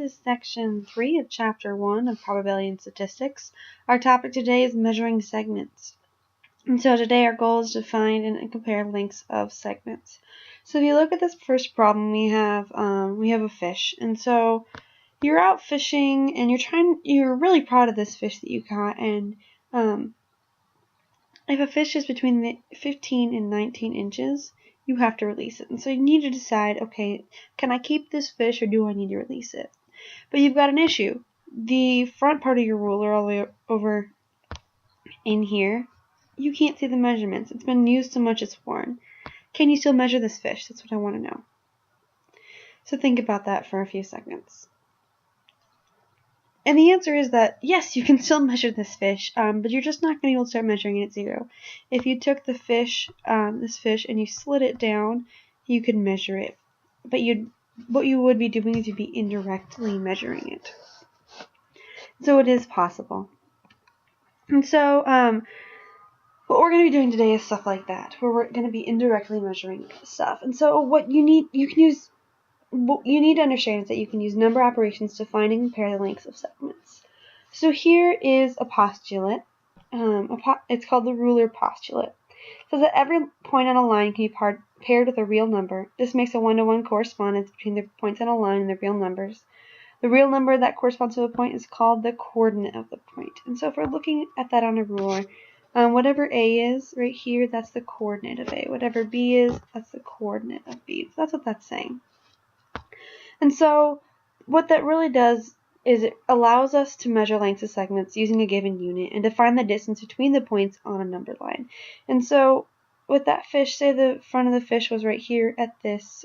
is section 3 of chapter 1 of probability and statistics. Our topic today is measuring segments. And so today our goal is to find and compare lengths of segments. So if you look at this first problem, we have a fish. And so you're out fishing and you're really proud of this fish that you caught, and if a fish is between the 15 and 19 inches, you have to release it. And so you need to decide, okay, can I keep this fish or do I need to release it? But you've got an issue. The front part of your ruler, all the way over in here, you can't see the measurements. It's been used so much it's worn. Can you still measure this fish? That's what I want to know. So think about that for a few seconds. And the answer is that, yes, you can still measure this fish, but you're just not going to be able to start measuring it at 0. If you took the fish, this fish, and you slid it down, you could measure it. But what you would be doing is you'd be indirectly measuring it. So it is possible. And so what we're going to be doing today is stuff like that, where we're going to be indirectly measuring stuff. And so what you need to understand is that you can use number operations to find and compare the lengths of segments. So here is a postulate. It's called the ruler postulate. It says that every point on a line can be paired with a real number. This makes a one-to-one correspondence between the points on a line and their real numbers. The real number that corresponds to a point is called the coordinate of the point. And so if we're looking at that on a ruler, whatever A is right here, that's the coordinate of A. Whatever B is, that's the coordinate of B. So that's what that's saying. And so what that really does is it allows us to measure lengths of segments using a given unit and to find the distance between the points on a numbered line. And so with that fish, say the front of the fish was right here at this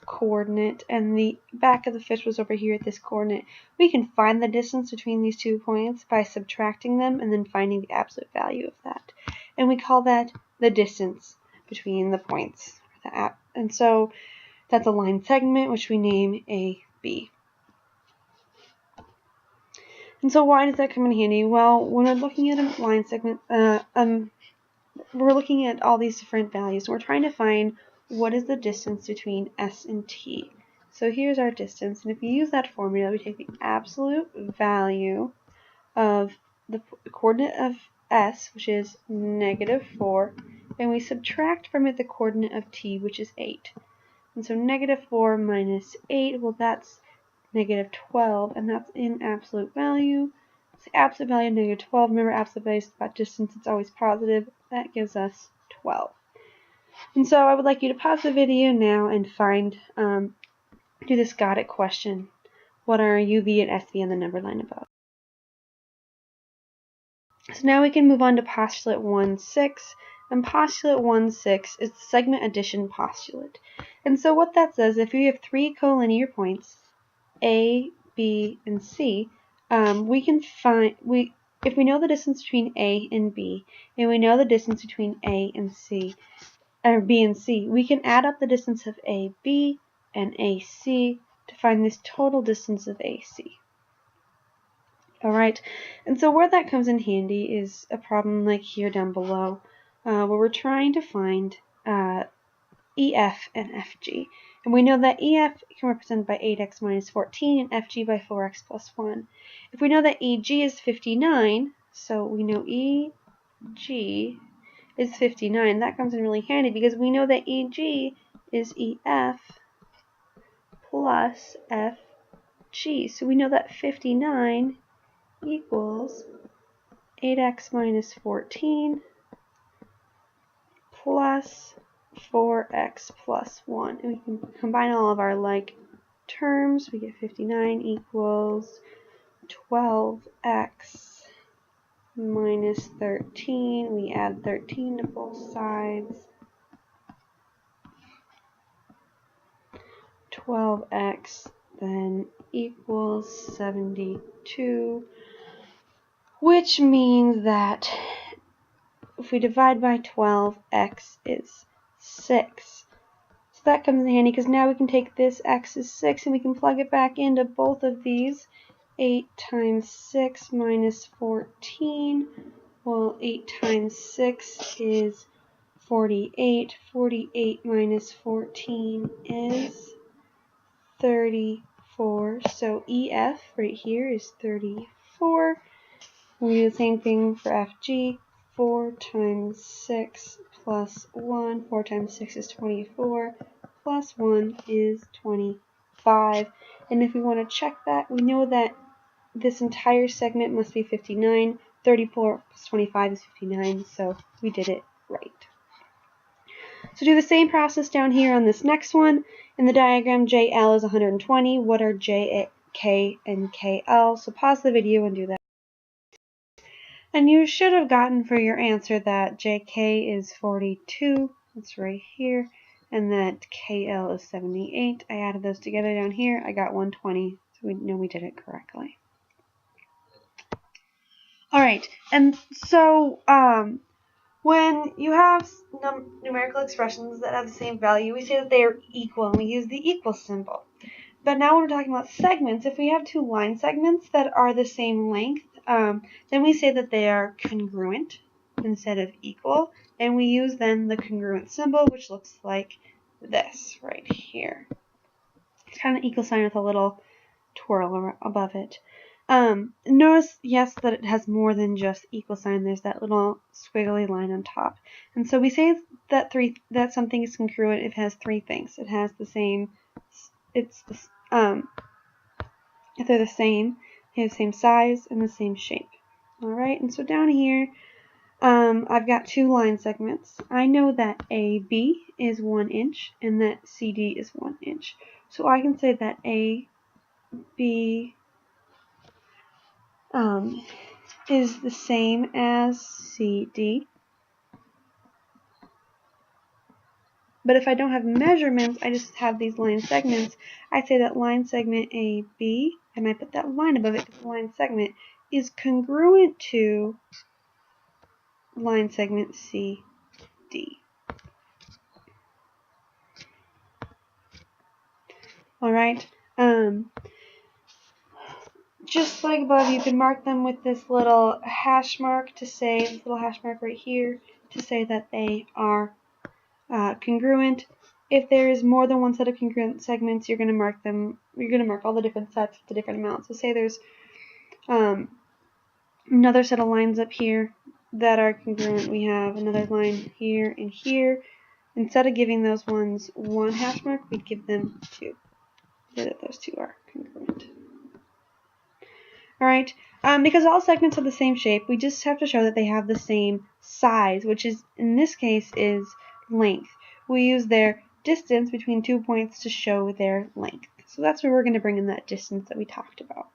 coordinate, and the back of the fish was over here at this coordinate. We can find the distance between these 2 points by subtracting them and then finding the absolute value of that. And we call that the distance between the points. And so that's a line segment, which we name AB. And so why does that come in handy? Well, when we're looking at a line segment, we're looking at all these different values. We're trying to find what is the distance between S and T. So here's our distance, and if you use that formula, we take the absolute value of the coordinate of S, which is -4, and we subtract from it the coordinate of T, which is 8. And so -4 minus 8, well, that's -12, and that's in absolute value. So the absolute value of -12, remember absolute value is about distance, it's always positive. That gives us 12. And so I would like you to pause the video now and do this got it question. What are UV and SV on the number line above? So now we can move on to postulate 1.6. And postulate 1.6 is the segment addition postulate. And so what that says, if you have 3 collinear points, A, B, and C, we can find, if we know the distance between A and B, and we know the distance between A and C, or B and C, we can add up the distance of AB and AC to find this total distance of AC. Alright, and so where that comes in handy is a problem like here down below, where we're trying to find EF and FG. And we know that EF can represent by 8x minus 14 and FG by 4x plus 1. If we know that EG is 59, so we know EG is 59, that comes in really handy because we know that EG is EF plus FG. So we know that 59 equals 8x minus 14 plus 4x plus 1. And we can combine all of our like terms. We get 59 equals 12x minus 13. We add 13 to both sides. 12x then equals 72, which means that if we divide by 12, x is 6. So that comes in handy because now we can take this x is 6 and we can plug it back into both of these. 8 times 6 minus 14. Well, 8 times 6 is 48. 48 minus 14 is 34. So EF right here is 34. We'll do the same thing for FG. 4 times 6 plus 1. 4 times 6 is 24. Plus 1 is 25. And if we want to check that, we know that this entire segment must be 59. 34 plus 25 is 59, so we did it right. So do the same process down here on this next one. In the diagram, JL is 120. What are J, K, and KL? So pause the video and do that. And you should have gotten for your answer that JK is 42. That's right here. And that KL is 78. I added those together down here. I got 120. So we know we did it correctly. Alright, and so when you have numerical expressions that have the same value, we say that they are equal, and we use the equal symbol. But now when we're talking about segments, if we have two line segments that are the same length, then we say that they are congruent instead of equal, and we use then the congruent symbol, which looks like this right here. It's kind of an equal sign with a little twirl above it. Notice, yes, that it has more than just equal sign. There's that little squiggly line on top. And so we say that something is congruent if it has three things. It has the same, if they're the same, they have the same size and the same shape. Alright, and so down here, I've got two line segments. I know that AB is 1 inch and that CD is 1 inch. So I can say that AB is the same as CD. But if I don't have measurements, I just have these line segments, I say that line segment AB, and I put that line above it because the line segment is congruent to line segment CD. Alright, just like above, you can mark them with this little hash mark to say, this little hash mark right here, to say that they are congruent. If there is more than one set of congruent segments, you're going to mark them. You're going to mark all the different sets with the different amounts. So say there's another set of lines up here that are congruent. We have another line here and here. Instead of giving those ones one hash mark, we'd give them two, so that those two are congruent. Alright, because all segments have the same shape, we just have to show that they have the same size, which is, in this case, is length. We use their distance between 2 points to show their length. So that's where we're going to bring in that distance that we talked about.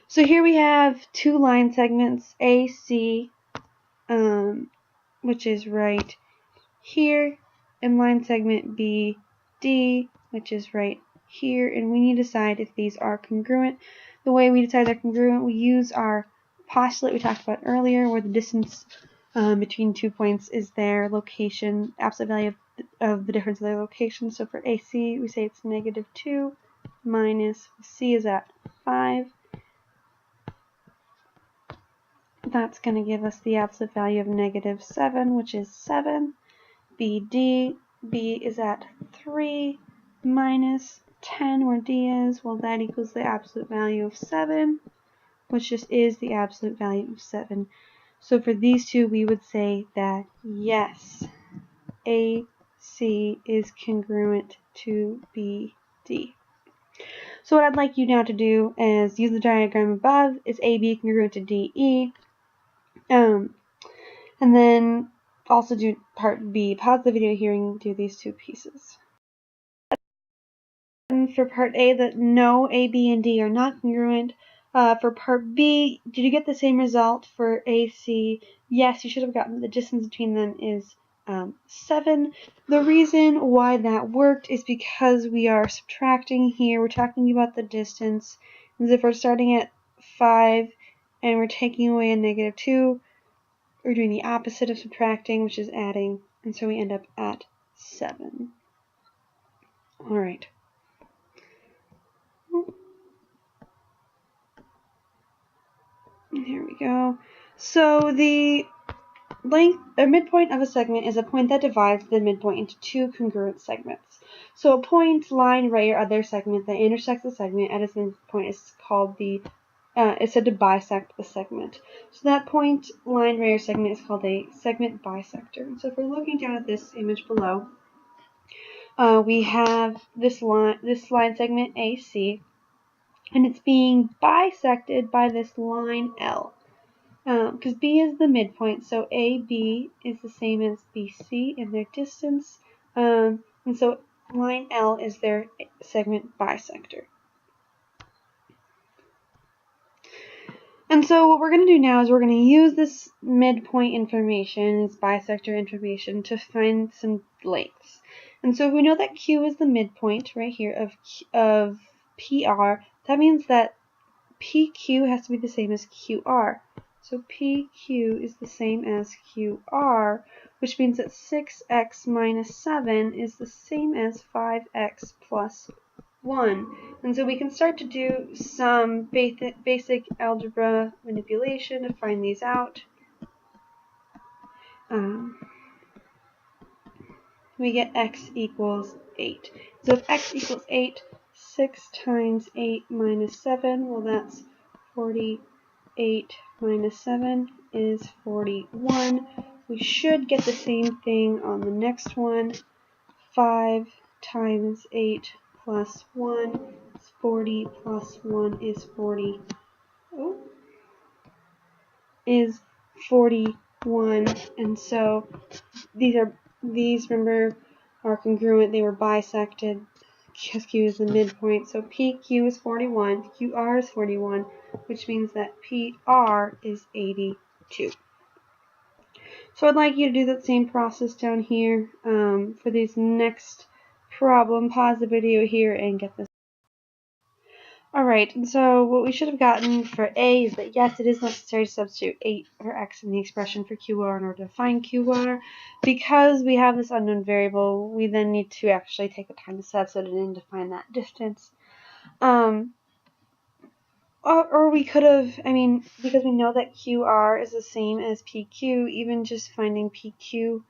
So here we have two line segments, AC, which is right here, and line segment BD, which is right here, and we need to decide if these are congruent. The way we decide they're congruent, we use our postulate we talked about earlier, where the distance between 2 points is their location, absolute value of the difference of their location. So for AC, we say it's -2 minus C is at 5. That's going to give us the absolute value of -7, which is 7. BD, B is at 3 minus 10, where D is, well, that equals the absolute value of 7, which just is the absolute value of 7. So for these two, we would say that, yes, AC is congruent to BD. So what I'd like you now to do is use the diagram above. Is AB congruent to DE? And then also do part B. Pause the video here and do these two pieces. And for part A, that no, A, B, and D are not congruent. For part B, did you get the same result for AC? Yes, you should have gotten the distance between them is 7. The reason why that worked is because we are subtracting here. We're talking about the distance. As if we're starting at 5 and we're taking away a -2, we're doing the opposite of subtracting, which is adding, and so we end up at 7. Alright. Here we go. So the A midpoint of a segment is a point that divides the midpoint into two congruent segments. So a point, line, ray, or other segment that intersects the segment at its midpoint is called is said to bisect the segment. So that point, line, ray, or segment is called a segment bisector. And so if we're looking down at this image below, we have this line segment AC, and it's being bisected by this line L. Because B is the midpoint, so AB is the same as BC in their distance, and so line L is their segment bisector. And so what we're going to do now is we're going to use this midpoint information, this bisector information, to find some lengths. And so if we know that Q is the midpoint right here of PR, that means that PQ has to be the same as QR. So PQ is the same as QR, which means that 6x minus 7 is the same as 5x plus 1. And so we can start to do some basic algebra manipulation to find these out. We get x equals 8. So if x equals 8, 6 times 8 minus 7, well, that's 48 minus 7 is 41. We should get the same thing on the next one. 5 times 8 plus 1 is 40 plus 1 is 40. Is 41. And so these remember are congruent. They were bisected. Q is the midpoint, so PQ is 41, QR is 41, which means that PR is 82. So I'd like you to do that same process down here for this next problem. Pause the video here and get this. Alright, and so what we should have gotten for A is that yes, it is necessary to substitute 8 or x in the expression for QR in order to find QR. Because we have this unknown variable, we then need to actually take the time to substitute it in to find that distance. Or we could have, because we know that QR is the same as PQ, even just finding PQ,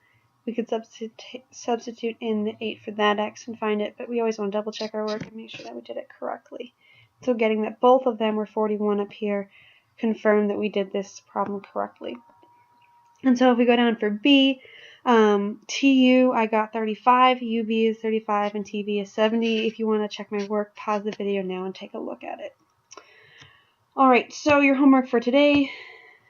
we could substitute in the 8 for that x and find it, but we always want to double check our work and make sure that we did it correctly. So getting that both of them were 41 up here confirmed that we did this problem correctly. And so if we go down for B, TU, I got 35, UB is 35, and TB is 70. If you want to check my work, pause the video now and take a look at it. Alright, so your homework for today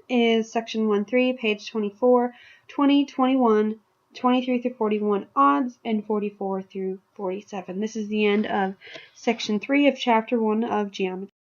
is section 1-3, page 24, 20, 21, 23 through 41 odds, and 44 through 47. This is the end of section 3 of chapter 1 of geometry.